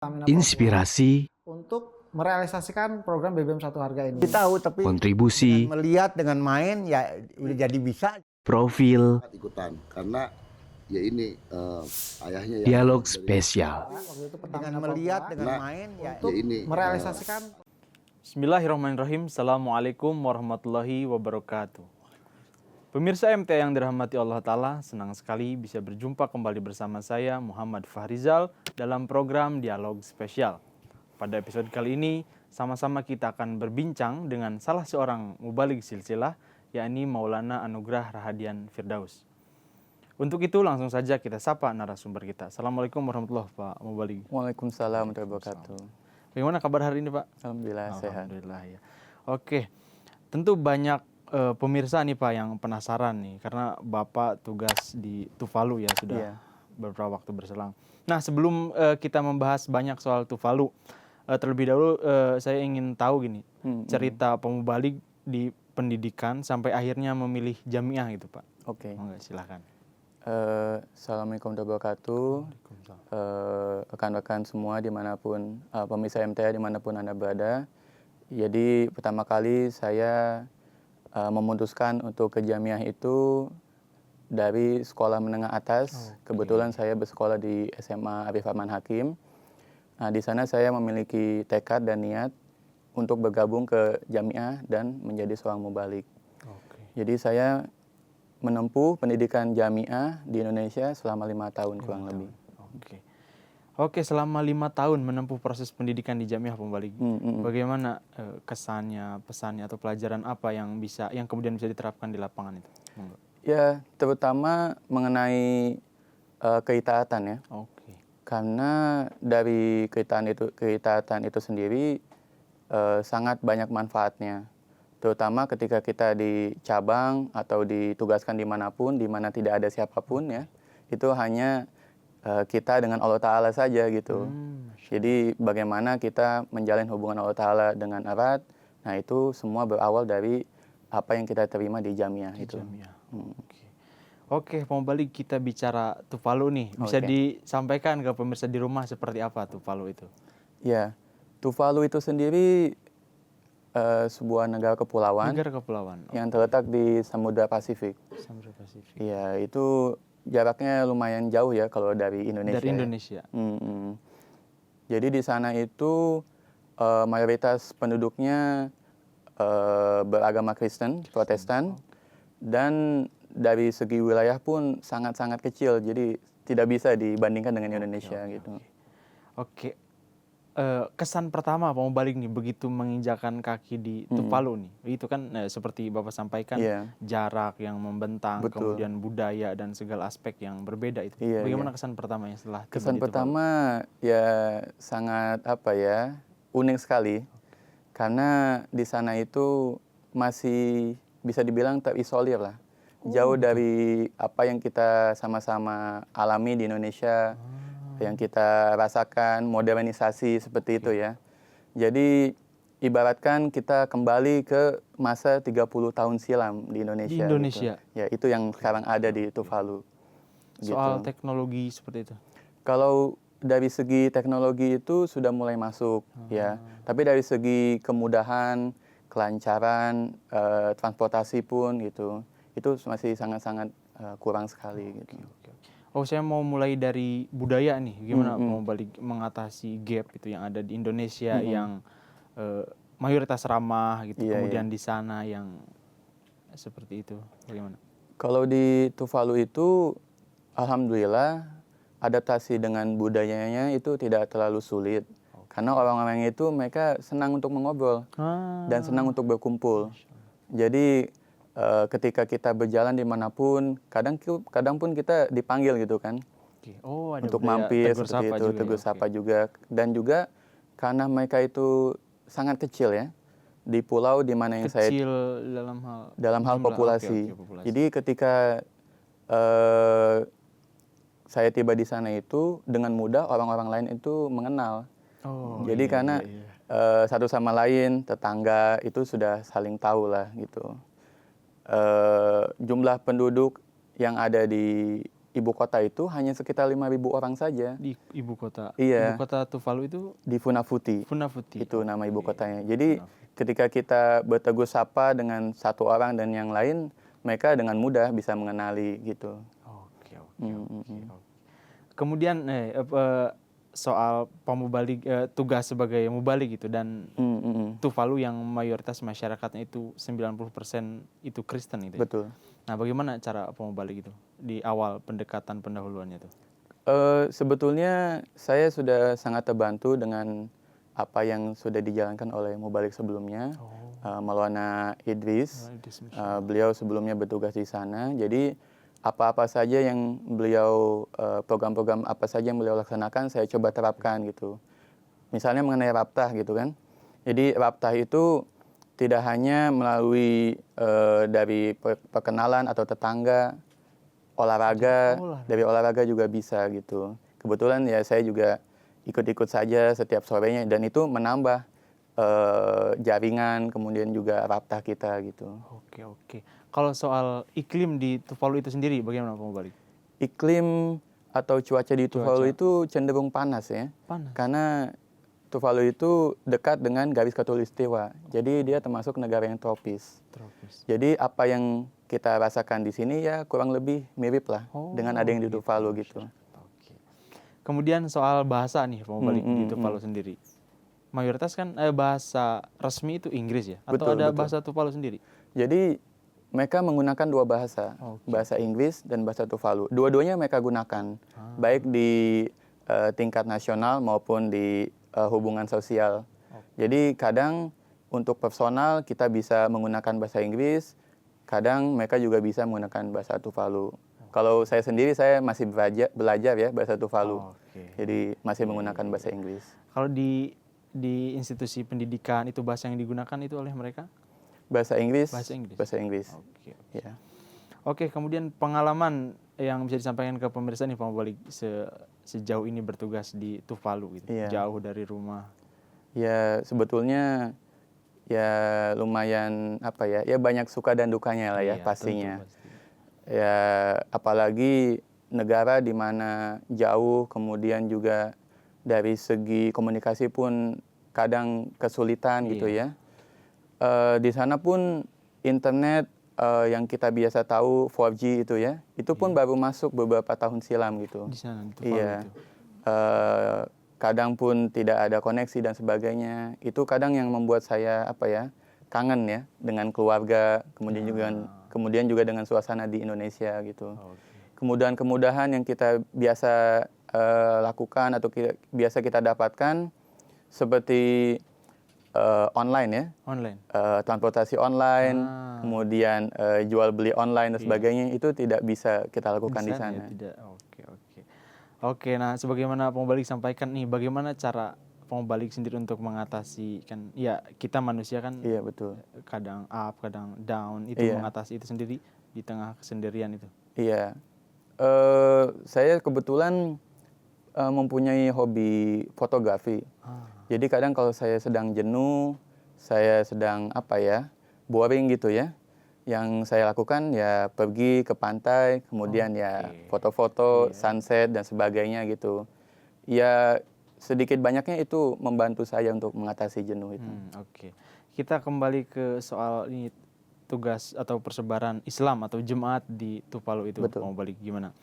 Inspirasi, untuk merealisasikan program BBM Satu Harga ini. Tahu tapi kontribusi, dengan melihat dengan main ya udah jadi bisa. profil, ikutan karena ya ini ayahnya yang dialog dari- spesial. Waktu itu Dengan Pertamina melihat Papua dengan Nah, main ya untuk ya ini, merealisasikan Bismillahirrahmanirrahim. Assalamualaikum warahmatullahi wabarakatuh. Pemirsa MT yang dirahmati Allah Ta'ala, senang sekali bisa berjumpa kembali bersama saya Muhammad Fahrizal dalam program Dialog Spesial. Pada episode kali ini, sama-sama kita akan berbincang dengan salah seorang mubaligh silsilah, yakni Maulana Anugrah Rahadian Firdaus. Untuk itu langsung saja kita sapa narasumber kita. Assalamualaikum warahmatullahi wabarakatuh, Pak Mubaligh. Waalaikumsalam warahmatullahi wabarakatuh. Bagaimana kabar hari ini, Pak? Alhamdulillah sehat. Alhamdulillah ya. Oke, tentu banyak pemirsa nih Pak yang penasaran nih, karena Bapak tugas di Tuvalu ya sudah Iya. beberapa waktu berselang. Nah sebelum kita membahas banyak soal Tuvalu, terlebih dahulu saya ingin tahu gini, cerita Pak Mubaligh di pendidikan sampai akhirnya memilih jamiah gitu Pak. Oke. Monggo silakan. Assalamualaikum warahmatullahi wabarakatuh. Rekan-rekan semua dimanapun pemirsa MTA dimanapun Anda berada. Jadi pertama kali saya memutuskan untuk ke jamiah itu dari sekolah menengah atas. Kebetulan saya bersekolah di SMA Arif Rahman Hakim. Nah, di sana saya memiliki tekad dan niat untuk bergabung ke jamiah dan menjadi seorang mubaligh. Jadi saya menempuh pendidikan jamiah di Indonesia selama 5 tahun kurang lebih. Oke, selama 5 tahun menempuh proses pendidikan di jamiah Pak Mubaligh. Bagaimana kesannya, pesannya atau pelajaran apa yang kemudian bisa diterapkan di lapangan itu? Monggo. Ya, terutama mengenai keitaatan ya. Oke. Karena dari keitaatan itu sendiri sangat banyak manfaatnya. Terutama ketika kita di cabang atau ditugaskan dimanapun, di mana tidak ada siapapun ya, itu hanya kita dengan Allah Ta'ala saja gitu. Jadi bagaimana kita menjalin hubungan Allah Ta'ala dengan erat, nah itu semua berawal dari apa yang kita terima di jamiah itu. Oke, Pak Mubaligh, kita bicara Tuvalu nih. Bisa disampaikan ke pemirsa di rumah seperti apa Tuvalu itu? Ya, Tuvalu itu sendiri sebuah negara kepulauan. Negara kepulauan. Yang terletak di Samudra Pasifik. Samudra Pasifik. Iya, itu jaraknya lumayan jauh ya kalau dari Indonesia. Dari Indonesia. Ya. Jadi di sana itu mayoritas penduduknya beragama Kristen, Protestan, dan dari segi wilayah pun sangat-sangat kecil. Jadi tidak bisa dibandingkan dengan Indonesia gitu. Oke. Kesan pertama Pak Mubaligh nih begitu menginjakan kaki di Tuvalu nih, itu kan seperti Bapak sampaikan jarak yang membentang, Betul. kemudian budaya dan segala aspek yang berbeda itu. Iya, Bagaimana kesan pertamanya setelah tiba Kesan di Tuvalu? pertama ya sangat unik sekali karena di sana itu masih bisa dibilang terisolir lah, jauh dari apa yang kita sama-sama alami di Indonesia. Yang kita rasakan modernisasi seperti itu ya. Jadi ibaratkan kita kembali ke masa 30 tahun silam di Indonesia. Di Indonesia? Gitu. Ya, itu yang sekarang ada di Tuvalu. Soal Gitu. teknologi seperti itu? Kalau dari segi teknologi itu sudah mulai masuk ya. Tapi dari segi kemudahan, kelancaran, transportasi pun gitu, itu masih sangat-sangat kurang sekali gitu. Oh, saya mau mulai dari budaya nih. Gimana mau balik mengatasi gap itu yang ada di Indonesia yang mayoritas ramah gitu, kemudian di sana yang seperti itu. Bagaimana? Kalau di Tuvalu itu alhamdulillah adaptasi dengan budayanya itu tidak terlalu sulit. Karena orang-orang itu mereka senang untuk mengobrol dan senang untuk berkumpul. Jadi ketika kita berjalan dimanapun, kadang pun kita dipanggil gitu kan, ada untuk mampir seperti itu, tegur sapa juga. Dan juga karena mereka itu sangat kecil ya, di pulau di mana yang kecil dalam hal populasi. populasi. Jadi ketika saya tiba di sana itu dengan mudah orang-orang lain itu mengenal. Jadi karena satu sama lain, tetangga itu sudah saling tahu lah gitu. Jumlah penduduk yang ada di ibu kota itu hanya sekitar 5.000 orang saja. Di ibu kota. Iya. Ibu kota Tuvalu itu Di Funafuti. Funafuti. Itu nama ibu Oke. kotanya. Jadi Funafuti. ketika kita bertegur sapa dengan satu orang dan yang lain, mereka dengan mudah bisa mengenali gitu. Oke, oke, Hmm, oke, hmm, hmm. oke. Kemudian soal pemubalik tugas sebagai mubalik gitu dan Tuvalu yang mayoritas masyarakatnya itu 90% itu Kristen gitu ya. Betul. Nah, bagaimana cara pemubalik itu di awal pendekatan pendahuluannya itu? Sebetulnya saya sudah sangat terbantu dengan apa yang sudah dijalankan oleh Mubalik sebelumnya. Maulana Idris, beliau sebelumnya bertugas di sana. Jadi apa-apa saja yang beliau, program-program apa saja yang beliau laksanakan, saya coba terapkan gitu. Misalnya mengenai Raptah gitu kan. Jadi Raptah itu tidak hanya melalui dari perkenalan atau tetangga, olahraga, dari olahraga juga bisa gitu. Kebetulan ya saya juga ikut-ikut saja setiap sorenya dan itu menambah jaringan, kemudian juga Raptah kita gitu. Oke, oke. Kalau soal iklim di Tuvalu itu sendiri bagaimana Pak Mubalik? Iklim atau cuaca di Tuvalu itu cenderung panas ya. Panas. Karena Tuvalu itu dekat dengan garis khatulistiwa. Jadi dia termasuk negara yang tropis. Jadi apa yang kita rasakan di sini ya kurang lebih mirip lah dengan ada yang di Tuvalu gitu. Oke. Kemudian soal bahasa nih Pak Mubalik di Tuvalu sendiri. Mayoritas kan bahasa resmi itu Inggris ya? Atau Betul, ada betul. bahasa Tuvalu sendiri? Jadi mereka menggunakan dua bahasa, bahasa Inggris dan bahasa Tuvalu. Dua-duanya mereka gunakan, baik di tingkat nasional maupun di hubungan sosial. Jadi kadang untuk personal kita bisa menggunakan bahasa Inggris, kadang mereka juga bisa menggunakan bahasa Tuvalu. Kalau saya sendiri saya masih belajar ya bahasa Tuvalu. Jadi masih menggunakan bahasa Inggris. Kalau di institusi pendidikan itu bahasa yang digunakan itu oleh mereka? Bahasa Inggris. Bahasa Inggris. Bahasa Inggris. Oke. Ya. Oke, kemudian pengalaman yang bisa disampaikan ke pemirsa nih Pak Mubalik sejauh ini bertugas di Tuvalu gitu, jauh dari rumah. Ya sebetulnya ya lumayan apa ya, ya banyak suka dan dukanya lah ya pastinya. Ya apalagi negara di mana jauh, kemudian juga dari segi komunikasi pun kadang kesulitan gitu ya. Di sana pun internet yang kita biasa tahu 4G itu ya, itu pun baru masuk beberapa tahun silam gitu. Di sana di Tuvalu itu. Kadang pun tidak ada koneksi dan sebagainya. Itu kadang yang membuat saya apa ya, kangen ya dengan keluarga, kemudian juga dengan suasana di Indonesia gitu. Kemudahan-kemudahan yang kita biasa lakukan atau biasa kita dapatkan seperti online ya, transportasi online, kemudian jual beli online dan sebagainya itu tidak bisa kita lakukan di sana. Tidak. Oke, nah sebagaimana Pak Mubalik sampaikan nih, bagaimana cara Pak Mubalik sendiri untuk mengatasi kan, ya kita manusia kan, iya betul, kadang up, kadang down, itu mengatasi itu sendiri di tengah kesendirian itu. Iya, saya kebetulan mempunyai hobi fotografi. Jadi kadang kalau saya sedang jenuh, saya sedang apa ya, boring gitu ya, yang saya lakukan ya pergi ke pantai, kemudian ya foto-foto, sunset dan sebagainya gitu. Ya sedikit banyaknya itu membantu saya untuk mengatasi jenuh itu. Kita kembali ke soal ini, tugas atau persebaran Islam atau jemaat di Tuvalu itu. Mau balik gimana?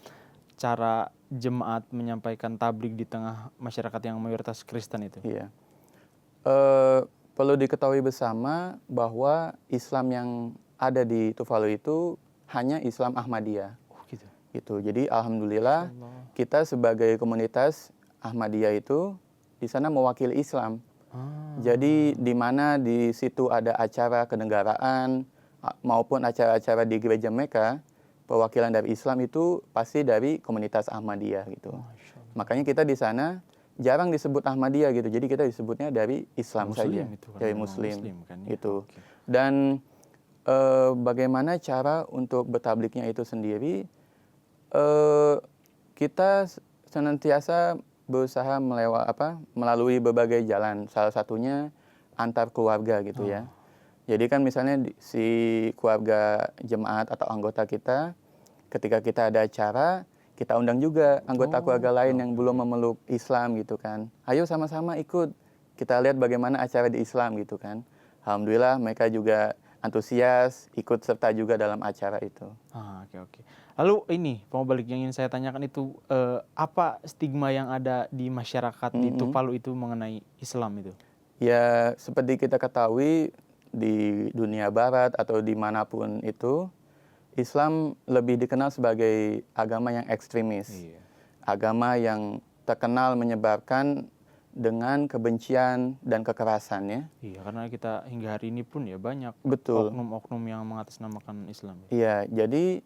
Cara jemaat menyampaikan tabligh di tengah masyarakat yang mayoritas Kristen itu? Iya. Perlu diketahui bersama bahwa Islam yang ada di Tuvalu itu hanya Islam Ahmadiyah. Gitu. Jadi alhamdulillah kita sebagai komunitas Ahmadiyah itu di sana mewakili Islam. Jadi di mana di situ ada acara kenegaraan maupun acara-acara di gereja mereka, perwakilan dari Islam itu pasti dari komunitas Ahmadiyah gitu. Makanya kita di sana jarang disebut Ahmadiyah gitu. Jadi kita disebutnya dari Islam saja, dari Muslim kan, gitu. Dan bagaimana cara untuk bertabliknya itu sendiri? Kita senantiasa berusaha melalui berbagai jalan. Salah satunya antar keluarga gitu ya. Jadi kan misalnya si keluarga jemaat atau anggota kita, ketika kita ada acara, kita undang juga anggota Oh, keluarga lain oke, yang belum memeluk Islam gitu kan. Ayo sama-sama ikut, kita lihat bagaimana acara di Islam gitu kan. Alhamdulillah mereka juga antusias, ikut serta juga dalam acara itu. Oke oke. Lalu ini pemubalik yang ingin saya tanyakan itu apa stigma yang ada di masyarakat di Tuvalu itu mengenai Islam itu? Ya seperti kita ketahui di dunia barat atau dimanapun itu, Islam lebih dikenal sebagai agama yang ekstremis. Iya. Agama yang terkenal menyebarkan dengan kebencian dan kekerasan ya. Iya, karena kita hingga hari ini pun ya banyak Betul. oknum-oknum yang mengatasnamakan Islam. Iya, jadi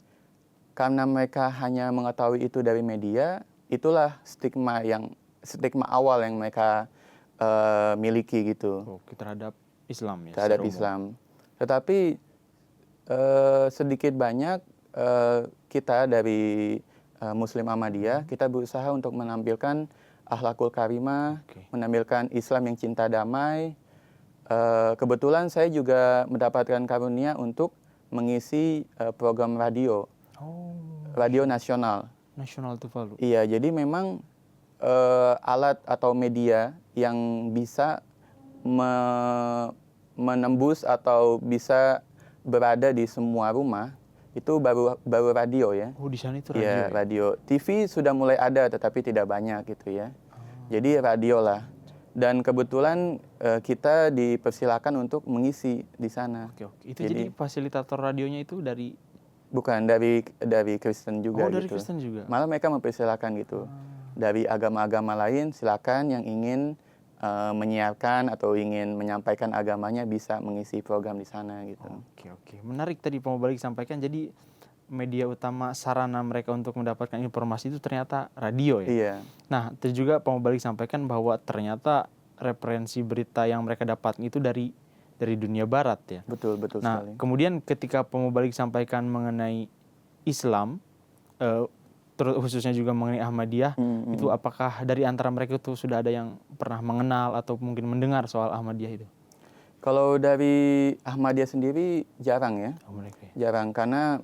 karena mereka hanya mengetahui itu dari media, itulah stigma awal yang mereka miliki gitu Oke, terhadap Islam ya. terhadap secara umum. Islam. Tetapi sedikit banyak kita dari Muslim Ahmadiyah, kita berusaha untuk menampilkan akhlakul karimah, Oke. menampilkan Islam yang cinta damai. Kebetulan saya juga mendapatkan karunia untuk mengisi program radio Oh, nasional. Nasional Tuvalu. Iya, jadi memang alat atau media yang bisa menembus atau bisa berada di semua rumah itu baru radio ya. Oh, di sana itu radio. Iya, Ya? radio. TV sudah mulai ada tetapi tidak banyak gitu ya. Jadi radio lah. Dan kebetulan kita dipersilakan untuk mengisi di sana. Oke, oke. Itu jadi fasilitator radionya itu dari Bukan dari Kristen juga dari gitu. Kristen juga. Malah mereka mempersilakan gitu. Dari agama-agama lain silakan yang ingin menyiarkan atau ingin menyampaikan agamanya bisa mengisi program di sana gitu. Oke, oke. Menarik tadi Pak Mubalik sampaikan. Jadi media utama sarana mereka untuk mendapatkan informasi itu ternyata radio ya. Iya. Nah, terus juga Pak Mubalik sampaikan bahwa ternyata referensi berita yang mereka dapat itu dari dunia barat ya. Betul Nah, sekali. kemudian ketika Pak Mubalik sampaikan mengenai Islam, khususnya juga mengenai Ahmadiyah, itu apakah dari antara mereka itu sudah ada yang pernah mengenal atau mungkin mendengar soal Ahmadiyah itu? Kalau dari Ahmadiyah sendiri jarang ya. Oh, mereka ya. Jarang karena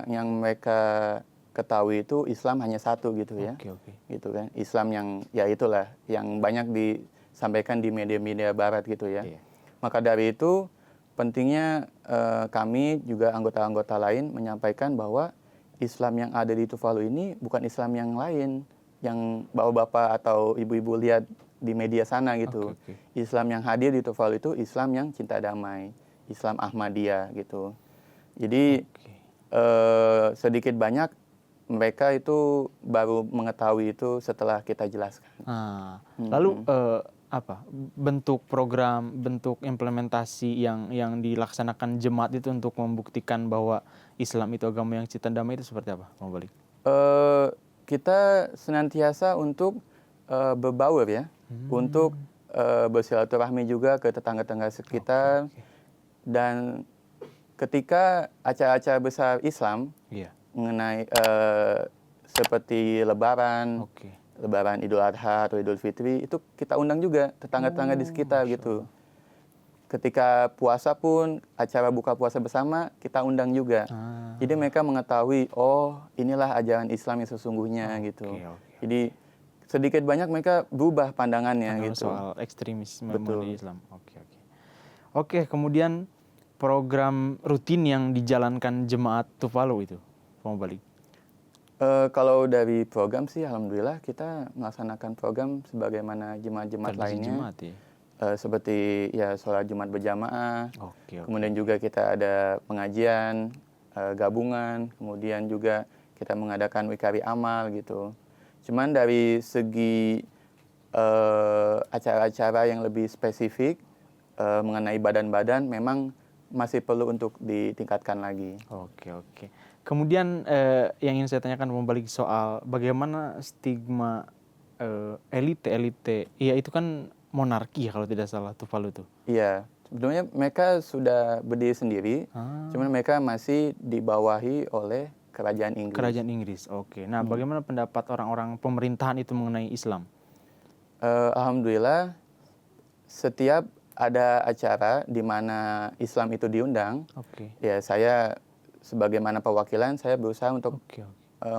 yang mereka ketahui itu Islam hanya satu gitu ya. Oke, oke. Gitu kan. Islam yang ya itulah yang banyak disampaikan di media-media barat gitu ya. Iya. Maka dari itu pentingnya kami juga anggota-anggota lain menyampaikan bahwa Islam yang ada di Tuvalu ini bukan Islam yang lain yang bapak-bapak atau ibu-ibu lihat di media sana gitu. Oke, oke. Islam yang hadir di Tuvalu itu Islam yang cinta damai, Islam Ahmadiyah gitu. Jadi Oke. sedikit banyak mereka itu baru mengetahui itu setelah kita jelaskan. Nah, lalu apa bentuk program, bentuk implementasi yang dilaksanakan jemaat itu untuk membuktikan bahwa Islam itu agama yang cinta damai itu seperti apa, Pak Mubalik? Kita senantiasa untuk berbaur ya, untuk bersilaturahmi juga ke tetangga-tetangga sekitar. Oke. Dan ketika acara-acara besar Islam Iya. mengenai seperti Lebaran, Oke. Lebaran Idul Adha atau Idul Fitri, itu kita undang juga tetangga-tetangga di sekitar gitu. Ketika puasa pun, acara buka puasa bersama, kita undang juga. Jadi mereka mengetahui, oh inilah ajaran Islam yang sesungguhnya gitu. oke. Jadi sedikit banyak mereka berubah pandangannya Pandangan gitu. soal ekstremisme Betul. mengenai Islam. Oke, oke. Oke, kemudian program rutin yang dijalankan jemaat Tuvalu itu, Pak Mubalik. Kalau dari program sih, alhamdulillah kita melaksanakan program sebagaimana jemaat-jemaat Tradisi lainnya. jemaat ya. Seperti ya sholat Jumat berjamaah, Oke, oke. kemudian juga kita ada pengajian gabungan, kemudian juga kita mengadakan wikari amal gitu. Cuman dari segi acara-acara yang lebih spesifik mengenai badan-badan memang masih perlu untuk ditingkatkan lagi. Oke, oke. Kemudian yang ingin saya tanyakan membalik soal bagaimana stigma elite, iya itu kan monarki ya kalau tidak salah Tuvalu itu. Iya, sebenarnya mereka sudah berdiri sendiri, cuman mereka masih dibawahi oleh kerajaan Inggris. Kerajaan Inggris, oke. Nah, bagaimana pendapat orang-orang pemerintahan itu mengenai Islam? Alhamdulillah, setiap ada acara di mana Islam itu diundang, Oke, ya saya sebagaimana perwakilan saya berusaha untuk oke.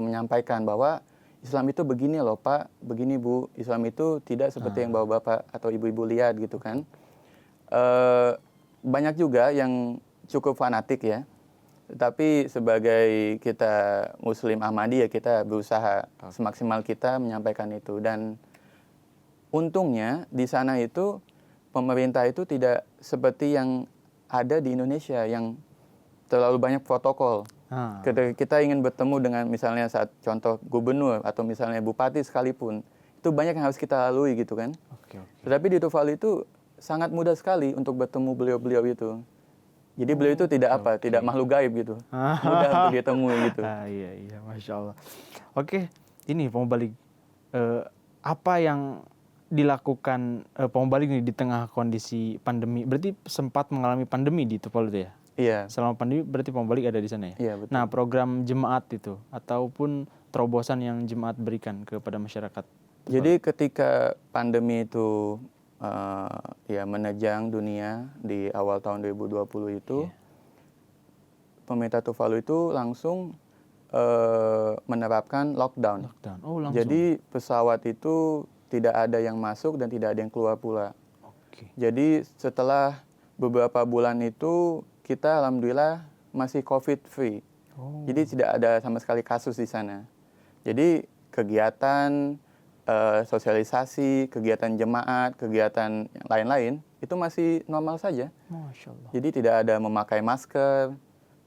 menyampaikan bahwa Islam itu begini loh Pak, begini Bu, Islam itu tidak seperti yang bapak-bapak atau ibu-ibu lihat gitu kan. Banyak juga yang cukup fanatik ya, tetapi sebagai kita Muslim Ahmadi ya kita berusaha semaksimal kita menyampaikan itu. Dan untungnya di sana itu pemerintah itu tidak seperti yang ada di Indonesia yang terlalu banyak protokol. Ketika kita ingin bertemu dengan misalnya saat contoh gubernur atau misalnya bupati sekalipun, itu banyak yang harus kita lalui gitu kan. Tetapi di Tuvalu itu sangat mudah sekali untuk bertemu beliau-beliau itu. Jadi beliau itu tidak tidak makhluk gaib gitu. Mudah untuk ditemui gitu. Iya, Masya Allah. Oke, ini Pak Mubalik, apa yang dilakukan Pak Mubalik di tengah kondisi pandemi? Berarti sempat mengalami pandemi di Tuvalu itu ya? Iya. Selama pandemi berarti Pak Mubalik ada di sana ya? Iya, betul. Nah, program jemaat itu ataupun terobosan yang jemaat berikan kepada masyarakat. Jadi ketika pandemi itu ya menerjang dunia di awal tahun 2020 itu, pemerintah Tuvalu itu langsung menerapkan lockdown. Oh, langsung. Jadi pesawat itu tidak ada yang masuk dan tidak ada yang keluar pula. Jadi setelah beberapa bulan itu kita alhamdulillah masih COVID free. Jadi tidak ada sama sekali kasus di sana. Jadi kegiatan sosialisasi, kegiatan jemaat, kegiatan yang lain-lain itu masih normal saja. Masya Allah. Jadi tidak ada memakai masker,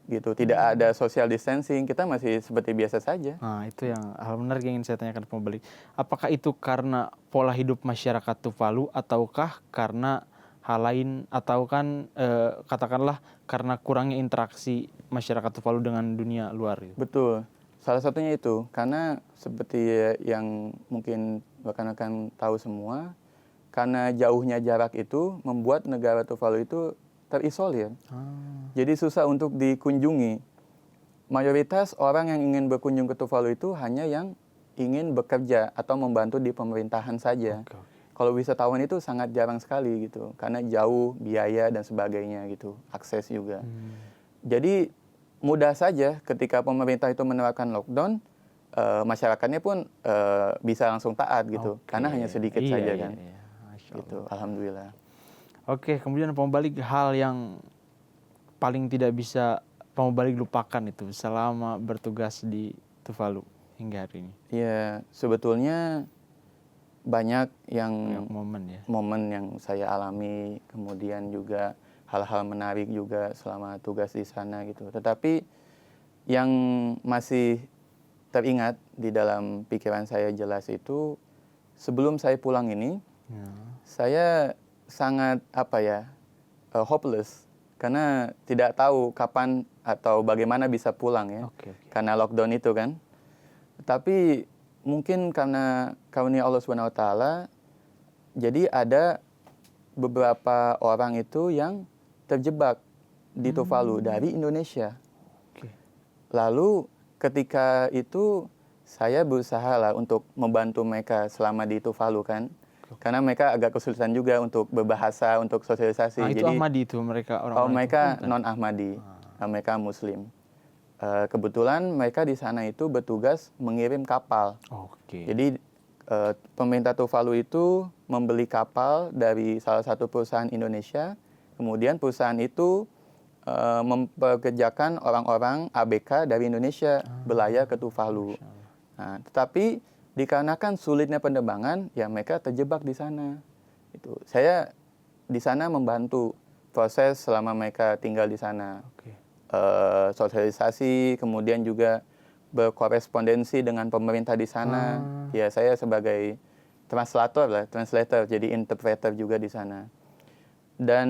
gitu, tidak ada social distancing, kita masih seperti biasa saja. Nah, itu yang hal menarik yang ingin saya tanyakan ke pembeli. Apakah itu karena pola hidup masyarakat Tuvalu ataukah karena hal lain, atau kan katakanlah karena kurangnya interaksi masyarakat Tuvalu dengan dunia luar gitu? Betul. Salah satunya itu, karena seperti yang mungkin rekan-rekan tahu semua, karena jauhnya jarak itu membuat negara Tuvalu itu terisolir. Jadi susah untuk dikunjungi. Mayoritas orang yang ingin berkunjung ke Tuvalu itu hanya yang ingin bekerja atau membantu di pemerintahan saja. Kalau wisatawan itu sangat jarang sekali gitu, karena jauh, biaya dan sebagainya gitu, akses juga. Jadi mudah saja ketika pemerintah itu menerapkan lockdown, masyarakatnya pun bisa langsung taat gitu, karena hanya sedikit saja kan. Gitu, alhamdulillah. Oke, kemudian Pak Mubalik, hal yang paling tidak bisa Pak Mubalik lupakan itu selama bertugas di Tuvalu hingga hari ini? Ya, sebetulnya banyak momen yang saya alami, kemudian juga hal-hal menarik juga selama tugas di sana gitu. Tetapi yang masih teringat di dalam pikiran saya jelas itu, sebelum saya pulang ini, saya sangat hopeless, karena tidak tahu kapan atau bagaimana bisa pulang ya, karena lockdown itu kan. Tapi mungkin karena karunia Allah SWT, jadi ada beberapa orang itu yang terjebak di Tuvalu dari Indonesia. Lalu ketika itu saya berusaha lah untuk membantu mereka selama di Tuvalu kan. Karena mereka agak kesulitan juga untuk berbahasa, untuk sosialisasi. Itu jadi Ahmadi itu mereka orang-orang. Mereka non-Ahmadi, mereka Muslim. Kebetulan mereka di sana itu bertugas mengirim kapal. Jadi pemerintah Tuvalu itu membeli kapal dari salah satu perusahaan Indonesia. Kemudian perusahaan itu mempekerjakan orang-orang ABK dari Indonesia berlayar ke Tuvalu. Nah, tetapi dikarenakan sulitnya penerbangan, ya mereka terjebak di sana. Itu saya di sana membantu proses selama mereka tinggal di sana. Sosialisasi, kemudian juga berkorespondensi dengan pemerintah di sana. Ya saya sebagai translator, jadi interpreter juga di sana. Dan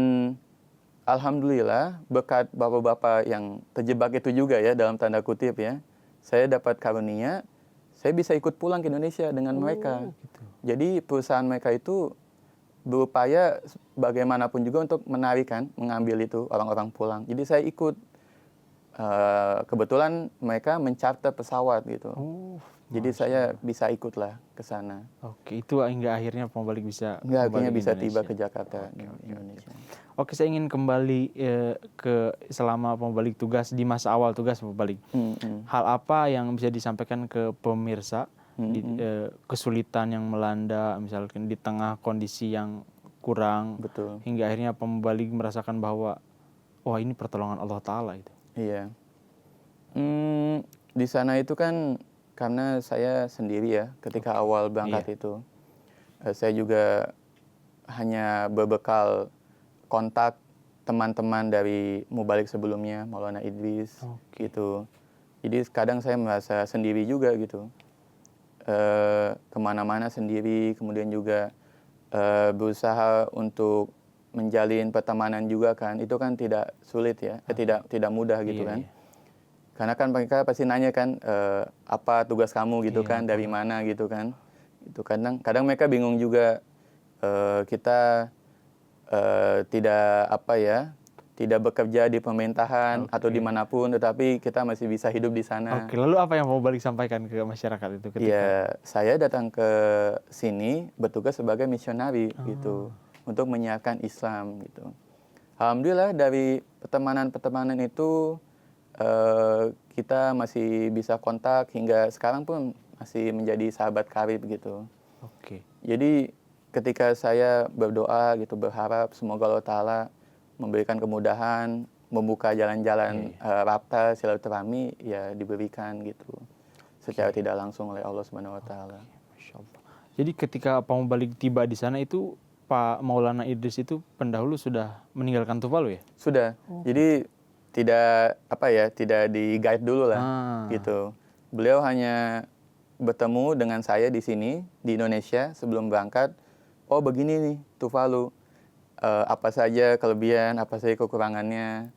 alhamdulillah berkat bapak-bapak yang terjebak itu juga ya, dalam tanda kutip ya, saya dapat karunia, saya bisa ikut pulang ke Indonesia dengan mereka. Jadi perusahaan mereka itu berupaya bagaimanapun juga untuk mengambil itu orang-orang pulang. Jadi saya ikut. Kebetulan mereka mencarter pesawat gitu. Jadi saya bisa ikutlah ke sana. Itu hingga akhirnya Pak Mubalik bisa tiba ke Jakarta, Indonesia. Oke, saya ingin kembali ke selama Pak Mubalik tugas di masa awal tugas Pak Mubalik. Hal apa yang bisa disampaikan ke pemirsa kesulitan yang melanda, misalkan di tengah kondisi yang kurang, Betul. hingga akhirnya pemubalik merasakan bahwa wah ini pertolongan Allah Ta'ala itu. Iya. Di sana itu kan karena saya sendiri ya ketika awal berangkat itu. Saya juga hanya berbekal kontak teman-teman dari mubalik sebelumnya, Maulana Idris gitu. Jadi kadang saya merasa sendiri juga gitu. Kemana-mana sendiri, kemudian juga berusaha untuk menjalin pertemanan juga kan, itu kan tidak sulit ya, tidak mudah gitu kan. Karena kan mereka pasti nanya kan, apa tugas kamu gitu kan, dari mana gitu kan. Itu kadang mereka bingung juga, kita tidak bekerja di pemerintahan atau dimanapun, tetapi kita masih bisa hidup di sana. Oke, lalu apa yang mau balik sampaikan ke masyarakat itu ketika? Ya, saya datang ke sini bertugas sebagai misionari gitu, untuk menyiarkan Islam gitu. Alhamdulillah dari pertemanan itu kita masih bisa kontak hingga sekarang pun masih menjadi sahabat karib gitu. Oke. Jadi ketika saya berdoa gitu, berharap semoga Allah Ta'ala memberikan kemudahan, membuka jalan-jalan rapta silaturahmi, ya diberikan gitu secara tidak langsung oleh Allah Subhanahu Wa Ta'ala. Masya Allah. Jadi ketika Pak Mubalik tiba di sana itu Pak Maulana Idris itu pendahulu sudah meninggalkan Tuvalu ya? Sudah. Jadi tidak di guide dulu lah gitu. Beliau hanya bertemu dengan saya di sini di Indonesia sebelum berangkat. Oh begini nih Tuvalu. Apa saja kelebihan, apa saja kekurangannya.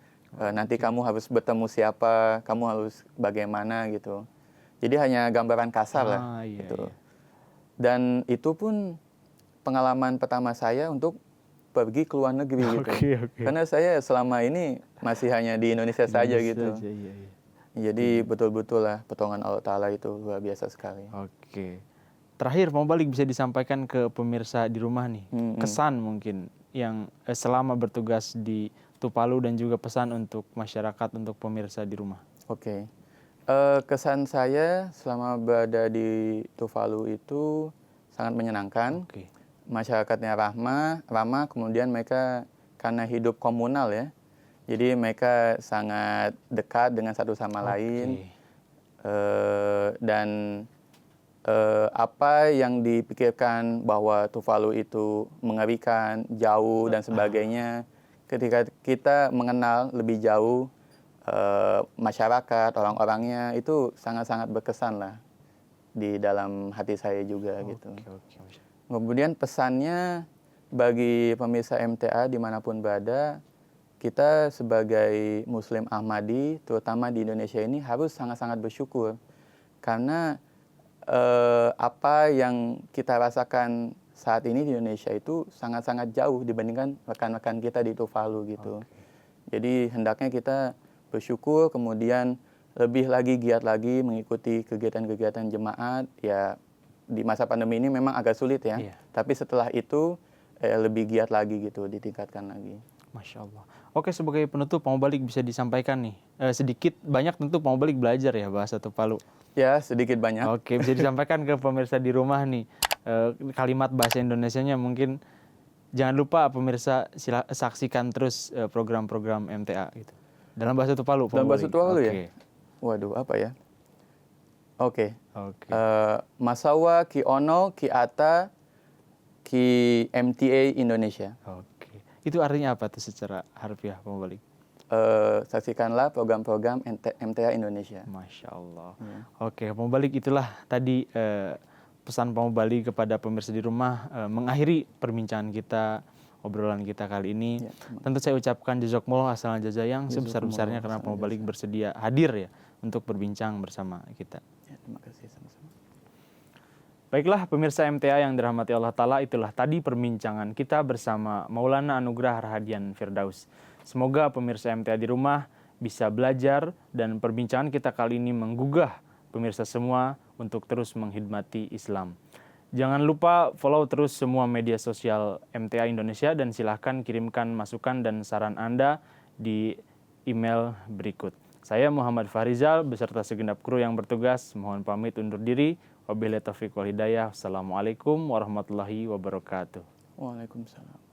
Nanti kamu harus bertemu siapa, kamu harus bagaimana gitu. Jadi hanya gambaran kasar lah gitu. Dan itu pun pengalaman pertama saya untuk pergi ke luar negeri gitu. Karena saya selama ini masih hanya di Indonesia saja gitu. Jadi betul-betul lah pertolongan Allah Ta'ala itu luar biasa sekali. Oke. Terakhir Pak Mubalik bisa disampaikan ke pemirsa di rumah nih, kesan mungkin yang selama bertugas di Tuvalu dan juga pesan untuk masyarakat, untuk pemirsa di rumah. Oke. Kesan saya selama berada di Tuvalu itu sangat menyenangkan. Masyarakatnya ramah, kemudian mereka karena hidup komunal ya. Jadi mereka sangat dekat dengan satu sama lain. Dan apa yang dipikirkan bahwa Tuvalu itu mengerikan, jauh dan sebagainya, ketika kita mengenal lebih jauh masyarakat, orang-orangnya, itu sangat-sangat berkesan lah di dalam hati saya juga gitu. Kemudian pesannya bagi pemirsa MTA dimanapun berada, kita sebagai Muslim Ahmadi, terutama di Indonesia ini harus sangat-sangat bersyukur. Karena apa yang kita rasakan saat ini di Indonesia itu sangat-sangat jauh dibandingkan rekan-rekan kita di Tuvalu gitu. Jadi hendaknya kita bersyukur, kemudian lebih lagi giat lagi mengikuti kegiatan-kegiatan jemaat. Ya di masa pandemi ini memang agak sulit ya. Tapi setelah itu lebih giat lagi gitu, ditingkatkan lagi. Masya Allah. Oke, sebagai penutup Pak Mubalik bisa disampaikan nih, sedikit banyak tentu Pak Mubalik belajar ya bahasa Tuvalu. Ya, sedikit banyak. Oke, bisa disampaikan ke pemirsa di rumah nih, kalimat bahasa Indonesianya mungkin. Jangan lupa pemirsa saksikan terus program-program MTA gitu. Dalam bahasa Tuvalu. Dalam bahasa Tuvalu ya? Waduh, apa ya? Oke. Masawa ki ono ki ata ki MTA Indonesia. Oke. Itu artinya apa tuh secara harfiah Pak Mubalik? Saksikanlah program-program MTA Indonesia. Masya Allah. Oke, Pak Mubalik, itulah tadi pesan Pak Mubalik kepada pemirsa di rumah mengakhiri perbincangan kita, obrolan kita kali ini. Tentu saya ucapkan jazakumullah khairan jazaa yang sebesar-besarnya karena Pak Mubalik bersedia hadir ya untuk berbincang bersama kita. Ya, terima kasih sama-sama. Baiklah pemirsa MTA yang dirahmati Allah Ta'ala, itulah tadi perbincangan kita bersama Maulana Anugrah Rahadian Firdaus. Semoga pemirsa MTA di rumah bisa belajar dan perbincangan kita kali ini menggugah pemirsa semua untuk terus menghidmati Islam. Jangan lupa follow terus semua media sosial MTA Indonesia dan silahkan kirimkan masukan dan saran Anda di email berikut. Saya Muhammad Fahrizal beserta segenap kru yang bertugas mohon pamit undur diri. Wabillahi taufiq wal hidayah. Assalamualaikum warahmatullahi wabarakatuh. Waalaikumsalam.